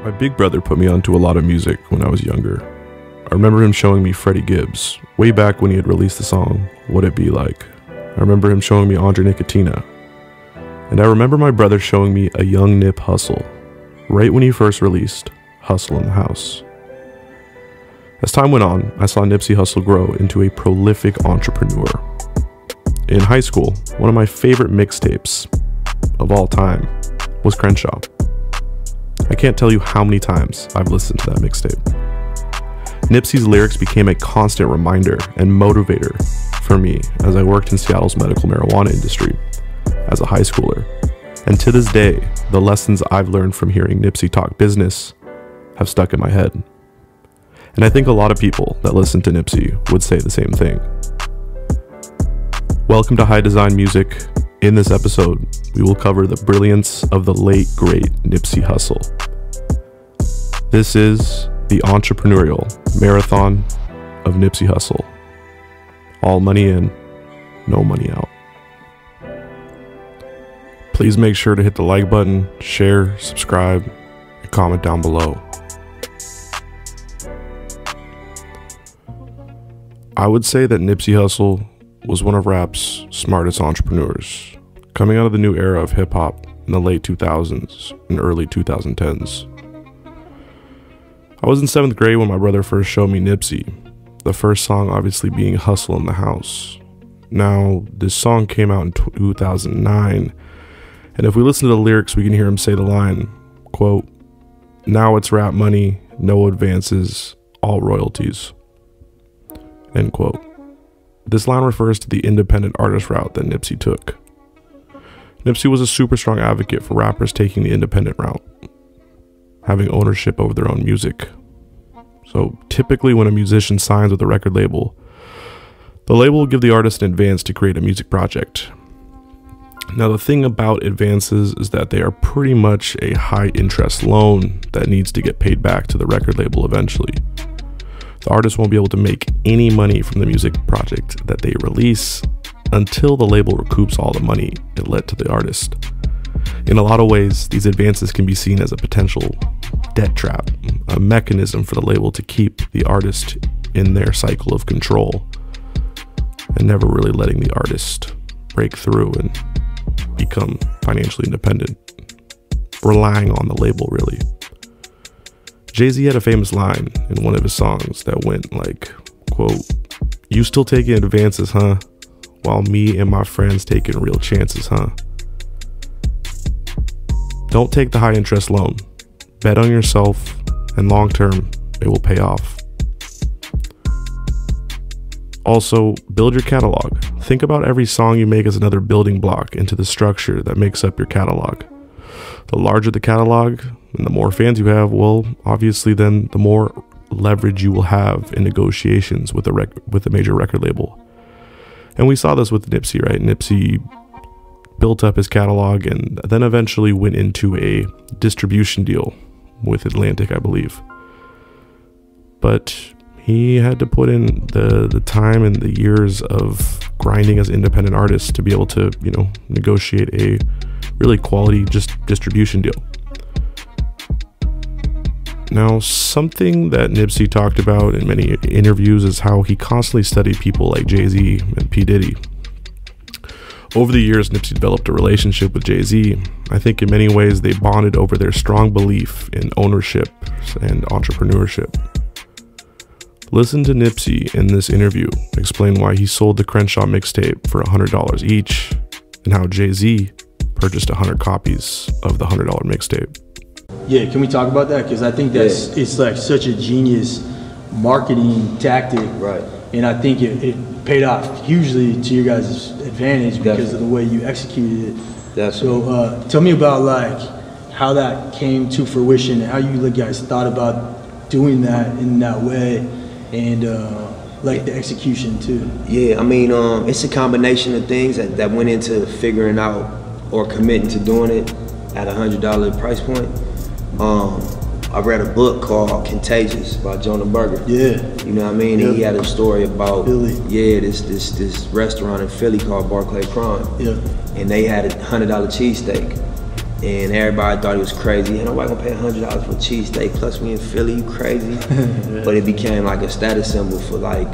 My big brother put me onto a lot of music when I was younger. I remember him showing me Freddie Gibbs, way back when he had released the song, What It Be Like. I remember him showing me Andre Nicotina. And I remember my brother showing me a young Nip Hussle, right when he first released Hustle in the House. As time went on, I saw Nipsey Hussle grow into a prolific entrepreneur. In high school, one of my favorite mixtapes of all time was Crenshaw. I can't tell you how many times I've listened to that mixtape. Nipsey's lyrics became a constant reminder and motivator for me as I worked in Seattle's medical marijuana industry as a high schooler. And to this day, the lessons I've learned from hearing Nipsey talk business have stuck in my head. And I think a lot of people that listen to Nipsey would say the same thing. Welcome to High Design Music. In this episode, we will cover the brilliance of the late, great Nipsey Hussle. This is the entrepreneurial marathon of Nipsey Hussle. All money in, no money out. Please make sure to hit the like button, share, subscribe, and comment down below. I would say that Nipsey Hussle was one of rap's smartest entrepreneurs, coming out of the new era of hip-hop in the late 2000s and early 2010s. I was in 7th grade when my brother first showed me Nipsey, the first song obviously being Hustle in the House. Now, this song came out in 2009, and if we listen to the lyrics, we can hear him say the line, quote, "Now it's rap money, no advances, all royalties," end quote. This line refers to the independent artist route that Nipsey took. Nipsey was a super strong advocate for rappers taking the independent route, having ownership over their own music. So typically when a musician signs with a record label, the label will give the artist an advance to create a music project. Now the thing about advances is that they are pretty much a high interest loan that needs to get paid back to the record label eventually. The artist won't be able to make any money from the music project that they release until the label recoups all the money it led to the artist. In a lot of ways, these advances can be seen as a potential debt trap, a mechanism for the label to keep the artist in their cycle of control and never really letting the artist break through and become financially independent, relying on the label really. Jay-Z had a famous line in one of his songs that went like, quote, "You still taking advances, huh? While me and my friends taking real chances, huh?" Don't take the high interest loan. Bet on yourself, and long term, it will pay off. Also, build your catalog. Think about every song you make as another building block into the structure that makes up your catalog. The larger the catalog and the more fans you have, well, obviously then the more leverage you will have in negotiations with a major record label. And we saw this with Nipsey, right? Nipsey built up his catalog and then eventually went into a distribution deal with Atlantic, I believe. But he had to put in the time and the years of grinding as independent artists to be able to, negotiate a really quality distribution deal. Now, something that Nipsey talked about in many interviews is how he constantly studied people like Jay-Z and P. Diddy. Over the years, Nipsey developed a relationship with Jay-Z. I think in many ways they bonded over their strong belief in ownership and entrepreneurship. Listen to Nipsey in this interview explain why he sold the Crenshaw mixtape for $100 each and how Jay-Z purchased 100 copies of the $100 mixtape. Yeah, can we talk about that? Because I think it's like such a genius marketing tactic. Right. And I think it paid off hugely to your guys' advantage because of the way you executed it. Definitely. So tell me about like how that came to fruition and how you guys thought about doing that in that way and like the execution too. Yeah, I mean, it's a combination of things that went into figuring out or committing to doing it at a $100 price point. I read a book called Contagious by Jonah Berger. Yeah. You know what I mean? Yep. He had a story about this restaurant in Philly called Barclay Prime. Yeah. And they had a $100 cheesesteak. and everybody thought it was crazy. Ain't nobody gonna pay $100 for a cheesesteak, plus we in Philly, you crazy. But it became like a status symbol for like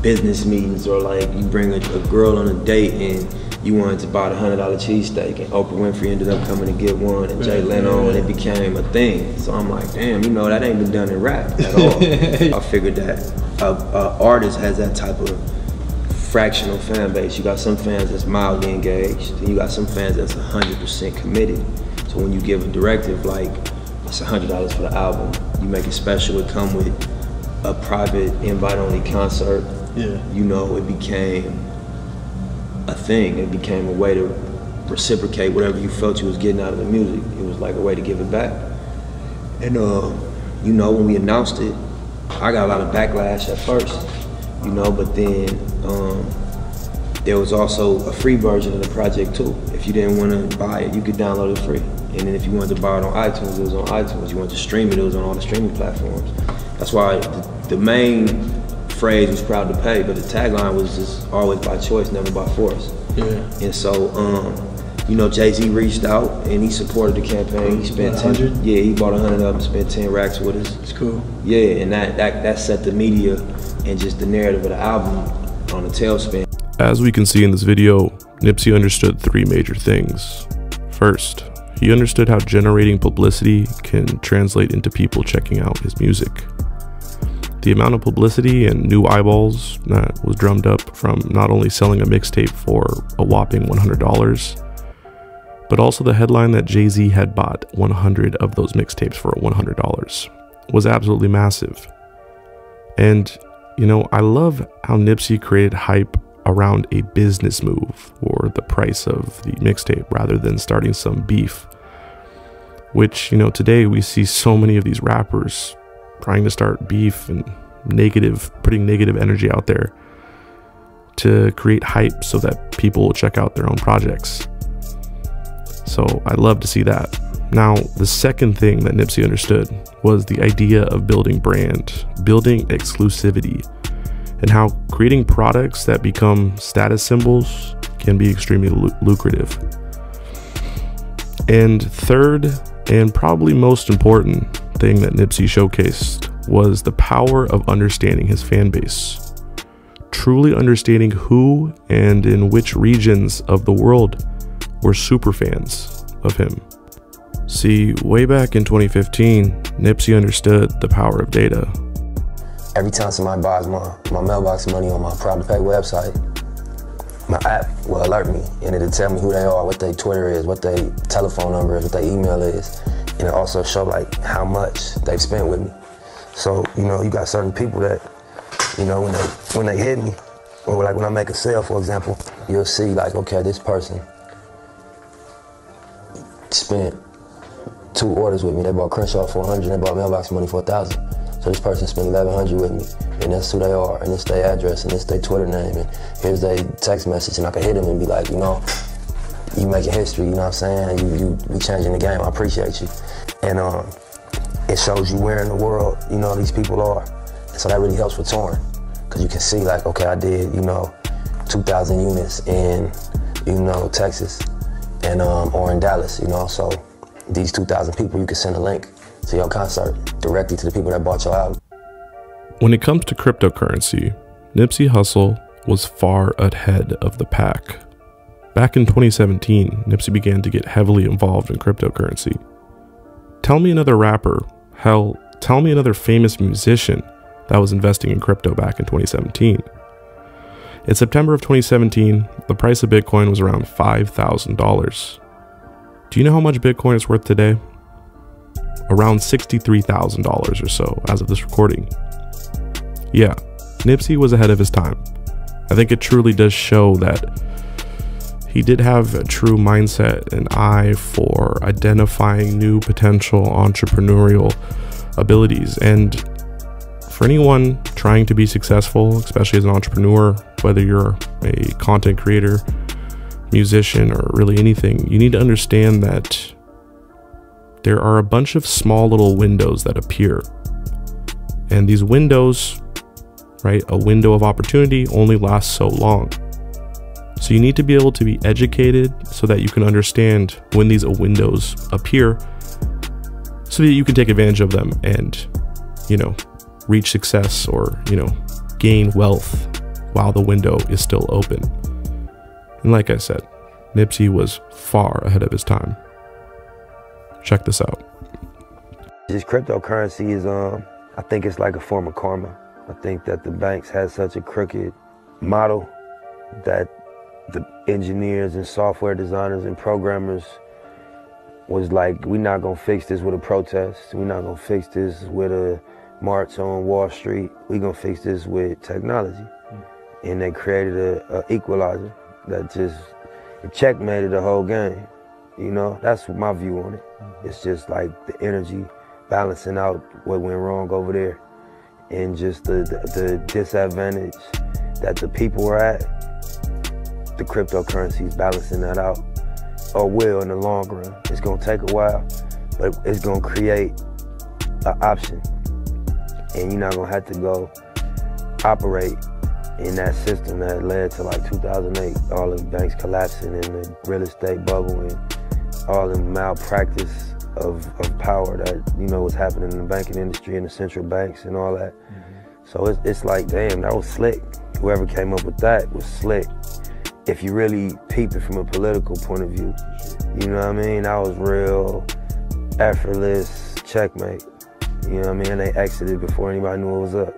business meetings, or like you bring a girl on a date and you wanted to buy the $100 cheesesteak, and Oprah Winfrey ended up coming to get one, and Jay Leno, and it became a thing. So I'm like, damn, you know, that ain't been done in rap at all. I figured that an artist has that type of fractional fan base. You got some fans that's mildly engaged, and you got some fans that's 100% committed. So when you give a directive like, it's $100 for the album, you make it special, it come with a private invite-only concert. Yeah. You know, it became a thing. It became a way to reciprocate whatever you felt you was getting out of the music. It was like a way to give it back. And you know, when we announced it, I got a lot of backlash at first, you know, but then there was also a free version of the project too. If you didn't want to buy it, you could download it free. And then if you wanted to buy it on iTunes, it was on iTunes. You wanted to stream it, it was on all the streaming platforms. That's why the main phrase was proud to pay, but the tagline was just always by choice, never by force. Yeah. And so, you know, Jay-Z reached out and he supported the campaign. He spent 100. Yeah, he bought 100 of them, spent 10 racks with us. It's cool. Yeah, and that set the media and just the narrative of the album on a tailspin. As we can see in this video, Nipsey understood three major things. First, he understood how generating publicity can translate into people checking out his music. The amount of publicity and new eyeballs that was drummed up from not only selling a mixtape for a whopping $100, but also the headline that Jay-Z had bought 100 of those mixtapes for $100 was absolutely massive. And, you know, I love how Nipsey created hype around a business move or the price of the mixtape rather than starting some beef, which, you know, today we see so many of these rappers trying to start beef and putting negative energy out there to create hype so that people will check out their own projects. So I love to see that. Now, the second thing that Nipsey understood was the idea of building brand, building exclusivity, and how creating products that become status symbols can be extremely lucrative. And third, and probably most important thing that Nipsey showcased was the power of understanding his fan base, truly understanding who and in which regions of the world were super fans of him. See, way back in 2015, Nipsey understood the power of data. Every time somebody buys my mailbox money on my Proud to Pay website, my app will alert me, and it'll tell me who they are, what their Twitter is, what their telephone number is, what their email is, and it also show like how much they've spent with me. So, you know, you got certain people that, you know, when they hit me, or like when I make a sale, for example, you'll see like, okay, this person spent 2 orders with me. They bought Crenshaw for 100, they bought mailbox money for 1,000. So this person spent 1,100 with me, and that's who they are, and it's their address, and it's their Twitter name, and here's their text message, and I can hit them and be like, you know, you making history, you know what I'm saying? You changing the game, I appreciate you. And it shows you where in the world, you know, these people are. And so that really helps with touring, because you can see like, okay, I did, you know, 2,000 units in, you know, Texas, and or in Dallas, you know, so these 2,000 people, you can send a link to your concert directly to the people that bought your album. When it comes to cryptocurrency, Nipsey Hussle was far ahead of the pack. Back in 2017, Nipsey began to get heavily involved in cryptocurrency. Tell me another rapper, hell, tell me another famous musician that was investing in crypto back in 2017. In September of 2017, the price of Bitcoin was around $5,000. Do you know how much Bitcoin is worth today? Around $63,000 or so as of this recording. Yeah, Nipsey was ahead of his time. I think it truly does show that he did have a true mindset and eye for identifying new potential entrepreneurial abilities. And for anyone trying to be successful, especially as an entrepreneur, whether you're a content creator, musician, or really anything, you need to understand that there are a bunch of small little windows that appear. And these windows, right, a window of opportunity only lasts so long. So you need to be able to be educated so that you can understand when these windows appear so that you can take advantage of them and, you know, reach success or, you know, gain wealth while the window is still open. And like I said, Nipsey was far ahead of his time. Check this out. Just cryptocurrency is, I think it's like a form of karma. I think that the banks had such a crooked model that the engineers and software designers and programmers was like, we're not gonna fix this with a protest. We're not gonna fix this with a march on Wall Street. We're gonna fix this with technology. And they created a equalizer that just checkmated the whole game. You know, that's my view on it. It's just like the energy balancing out what went wrong over there. And just the disadvantage that the people were at, the cryptocurrency is balancing that out, or will in the long run. It's gonna take a while, but it's gonna create an option. And you're not gonna have to go operate in that system that led to like 2008, all the banks collapsing and the real estate bubble and all the malpractice of power that, you know, was happening in the banking industry and the central banks and all that. So it's like, damn, that was slick. Whoever came up with that was slick. If you really peep it from a political point of view, you know what I mean? That was real effortless checkmate. You know what I mean? They exited before anybody knew what was up.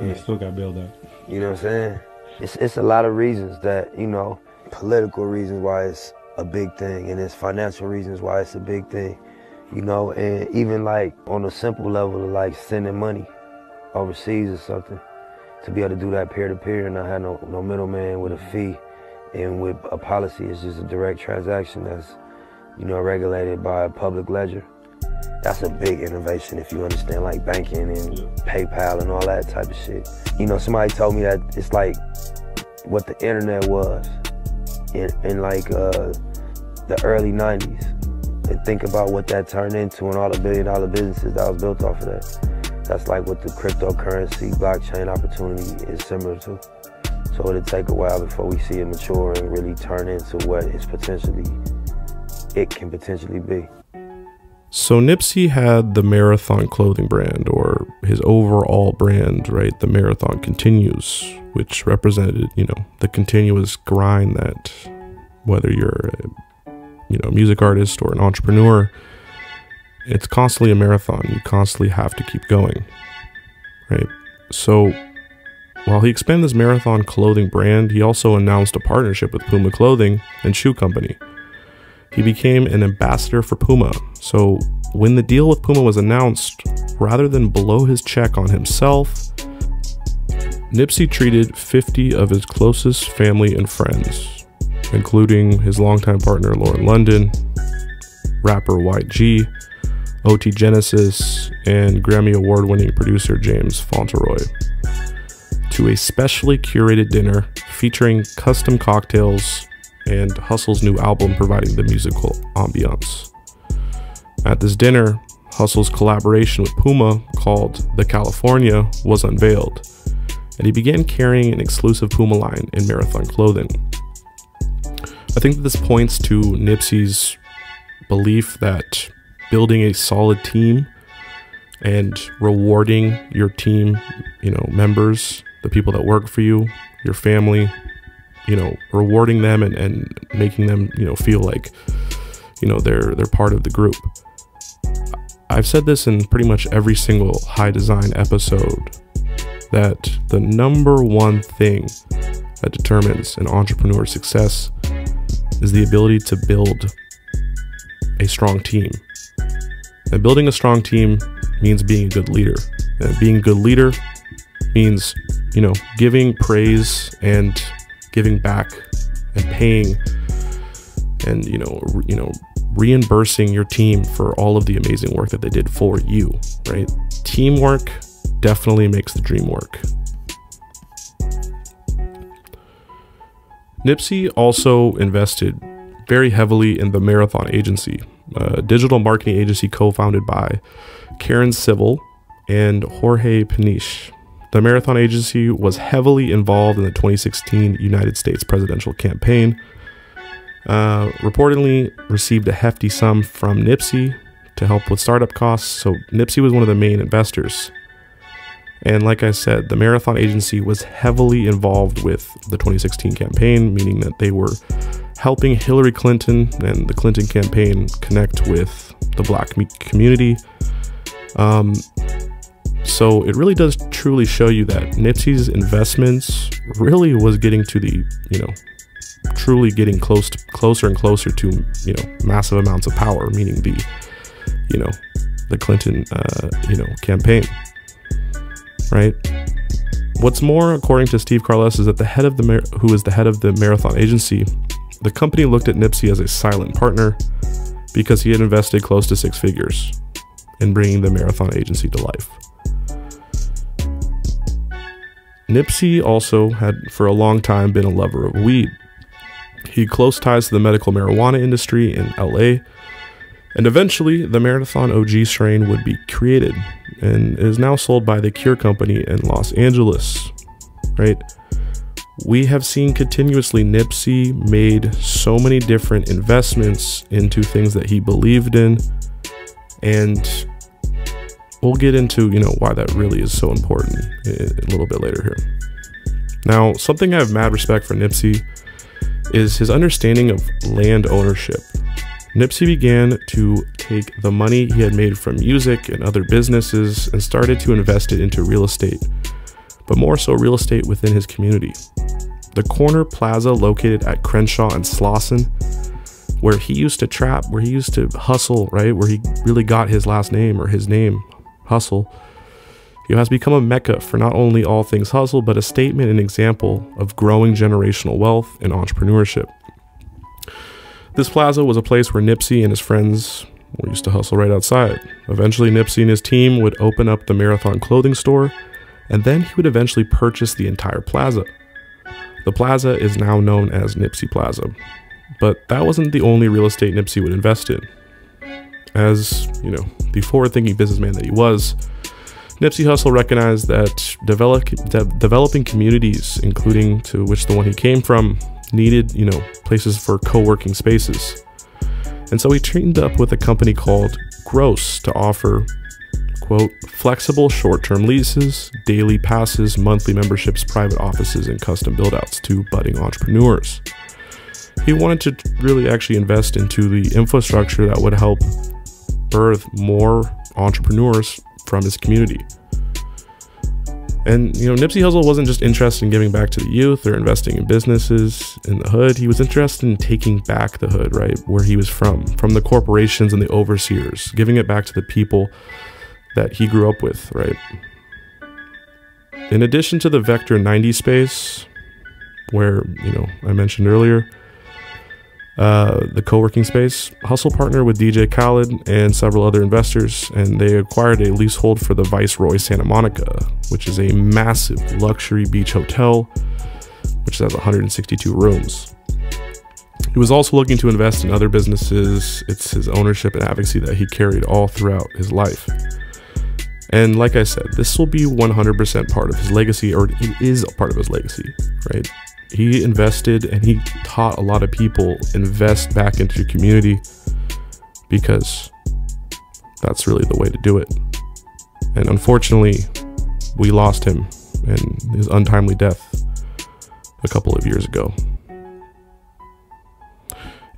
Yeah, still got bailed out. You know what I'm saying? It's a lot of reasons that, you know, political reasons why it's a big thing, and it's financial reasons why it's a big thing, you know, and even like on a simple level of like sending money overseas or something, to be able to do that peer-to-peer and not have no middleman with a fee, and with a policy, it's just a direct transaction that's, you know, regulated by a public ledger. That's a big innovation if you understand like banking and PayPal and all that type of shit. You know, somebody told me that it's like what the internet was in like the early 90s. And think about what that turned into and all the billion-dollar businesses that was built off of that. That's like what the cryptocurrency, blockchain opportunity is similar to. So it'll take a while before we see it mature and really turn into what it can potentially be. So Nipsey had the Marathon clothing brand, or his overall brand, right? The Marathon Continues, which represented, you know, the continuous grind that whether you're a, you know, music artist or an entrepreneur, it's constantly a marathon. You constantly have to keep going, right? So while he expanded his Marathon clothing brand, he also announced a partnership with Puma clothing and shoe company. He became an ambassador for Puma. So when the deal with Puma was announced, rather than blow his check on himself, Nipsey treated 50 of his closest family and friends, including his longtime partner Lauren London, rapper White G, OT Genesis, and Grammy Award-winning producer James Fauntleroy, to a specially curated dinner featuring custom cocktails and Hussle's new album providing the musical ambiance. At this dinner, Hussle's collaboration with Puma, called The California, was unveiled, and he began carrying an exclusive Puma line in Marathon clothing. I think that this points to Nipsey's belief that building a solid team and rewarding your team, you know, members, the people that work for you, your family, you know, rewarding them and making them, you know, feel like, you know, they're part of the group. I've said this in pretty much every single High Design episode, that the number one thing that determines an entrepreneur's success is the ability to build a strong team. And building a strong team means being a good leader. And being a good leader means, you know, giving praise and giving back and paying and, you know, reimbursing your team for all of the amazing work that they did for you, right? Teamwork definitely makes the dream work. Nipsey also invested very heavily in the Marathon Agency, a digital marketing agency co-founded by Karen Civil and Jorge Peniche. The Marathon Agency was heavily involved in the 2016 United States presidential campaign, reportedly received a hefty sum from Nipsey to help with startup costs, so Nipsey was one of the main investors. And like I said, the Marathon Agency was heavily involved with the 2016 campaign, meaning that they were helping Hillary Clinton and the Clinton campaign connect with the black community. So it really does truly show you that Nipsey's investments really was getting to the, truly getting closer and closer to, massive amounts of power, meaning the, the Clinton, campaign, right? What's more, according to Steve Carless, is that who is the head of the Marathon Agency, the company looked at Nipsey as a silent partner because he had invested close to 6 figures in bringing the Marathon Agency to life. Nipsey also had for a long time been a lover of weed. He had close ties to the medical marijuana industry in LA, and eventually the Marathon OG strain would be created and is now sold by the Cure Company in Los Angeles, right? We have seen continuously Nipsey made so many different investments into things that he believed in, and we'll get into, why that really is so important a little bit later here. Now, something I have mad respect for Nipsey is his understanding of land ownership. Nipsey began to take the money he had made from music and other businesses and started to invest it into real estate, but more so real estate within his community. The corner plaza located at Crenshaw and Slauson, where he used to trap, where he used to hustle, right? Where he really got his last name, or his name, Hustle. It has become a mecca for not only all things hustle, but a statement and example of growing generational wealth and entrepreneurship. This plaza was a place where Nipsey and his friends used to hustle right outside. Eventually, Nipsey and his team would open up the Marathon clothing store, and then he would eventually purchase the entire plaza. The plaza is now known as Nipsey Plaza, but that wasn't the only real estate Nipsey would invest in. As, the forward-thinking businessman that he was, Nipsey Hussle recognized that developing communities, including to which the one he came from, needed, places for co-working spaces. And so he teamed up with a company called Gross to offer, quote, flexible short-term leases, daily passes, monthly memberships, private offices, and custom build-outs to budding entrepreneurs. He wanted to really actually invest into the infrastructure that would help birth more entrepreneurs from his community. And Nipsey Hussle wasn't just interested in giving back to the youth or investing in businesses in the hood. He was interested in taking back the hood, right, where he was from the corporations and the overseers, giving it back to the people that he grew up with, right? In addition to the Vector 90 space, where I mentioned earlier, the co-working space, Hussle partnered with DJ Khaled and several other investors, and they acquired a leasehold for the Viceroy Santa Monica, which is a massive luxury beach hotel, which has 162 rooms. He was also looking to invest in other businesses. It's his ownership and advocacy that he carried all throughout his life. And like I said, this will be 100% part of his legacy, or it is a part of his legacy, right? He invested and he taught a lot of people invest back into your community, because that's really the way to do it. And unfortunately, we lost him in his untimely death a couple of years ago.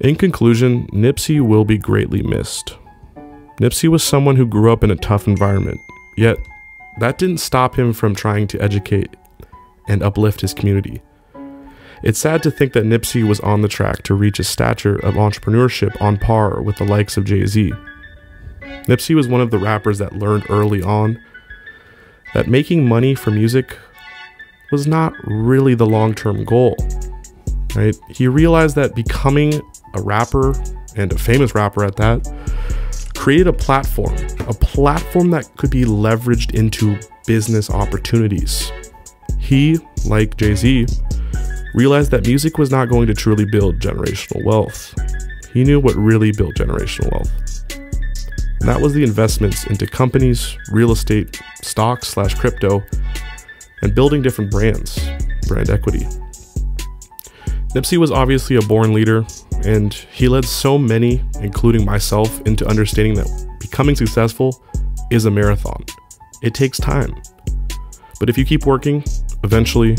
In conclusion, Nipsey will be greatly missed. Nipsey was someone who grew up in a tough environment, yet that didn't stop him from trying to educate and uplift his community. It's sad to think that Nipsey was on the track to reach a stature of entrepreneurship on par with the likes of Jay-Z. Nipsey was one of the rappers that learned early on that making money for music was not really the long-term goal, right? He realized that becoming a rapper, and a famous rapper at that, created a platform that could be leveraged into business opportunities. He, like Jay-Z, realized that music was not going to truly build generational wealth. He knew what really built generational wealth. And that was the investments into companies, real estate, stocks / crypto and building different brands, brand equity. Nipsey was obviously a born leader, and he led so many, including myself, into understanding that becoming successful is a marathon. It takes time. But if you keep working, eventually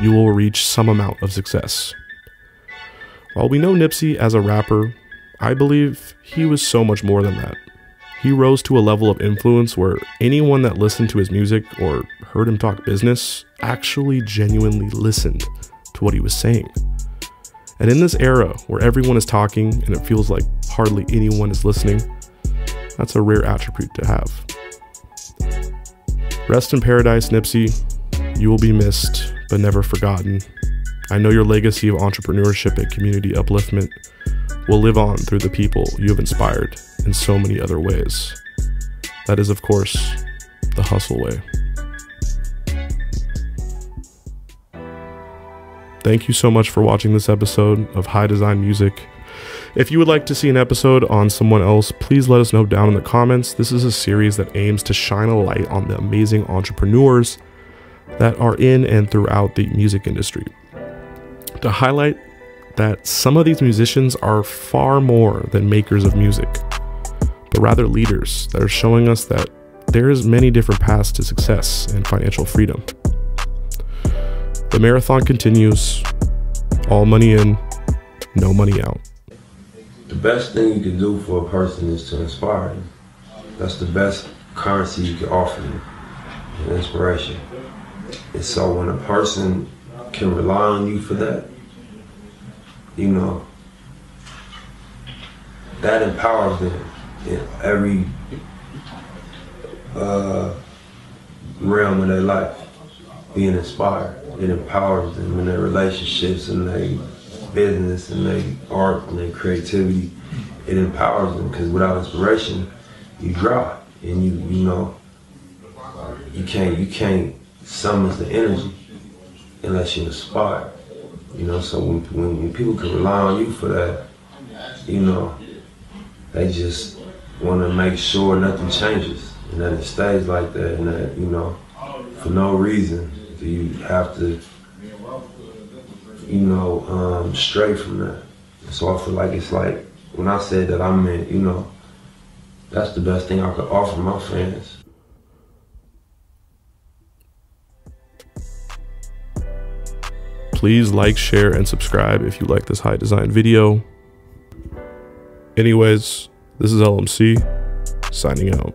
you will reach some amount of success. While we know Nipsey as a rapper, I believe he was so much more than that. He rose to a level of influence where anyone that listened to his music or heard him talk business actually genuinely listened to what he was saying. And in this era where everyone is talking and it feels like hardly anyone is listening, that's a rare attribute to have. Rest in paradise, Nipsey. You will be missed, but never forgotten. I know your legacy of entrepreneurship and community upliftment will live on through the people you have inspired in so many other ways. That is, of course, the hustle way. Thank you so much for watching this episode of High Design Music. If you would like to see an episode on someone else, please let us know down in the comments. This is a series that aims to shine a light on the amazing entrepreneurs that are in and throughout the music industry. To highlight that some of these musicians are far more than makers of music, but rather leaders that are showing us that there is many different paths to success and financial freedom. The marathon continues. All money in, no money out. The best thing you can do for a person is to inspire them. That's the best currency you can offer them, an inspiration. And so when a person can rely on you for that, you know, that empowers them in every realm of their life. Being inspired, it empowers them in their relationships and their business and their art and their creativity. It empowers them because without inspiration, you dry and you know you can't summon the energy unless you're inspired. You know, so when people can rely on you for that, you know, they just want to make sure nothing changes and that it stays like that, and that, you know, for no reason do you have to, you know, stray from that. So I feel like it's like, when I said that, I meant, you know, that's the best thing I could offer my fans. Please like, share, and subscribe if you like this high design video. Anyways, this is LMC, signing out.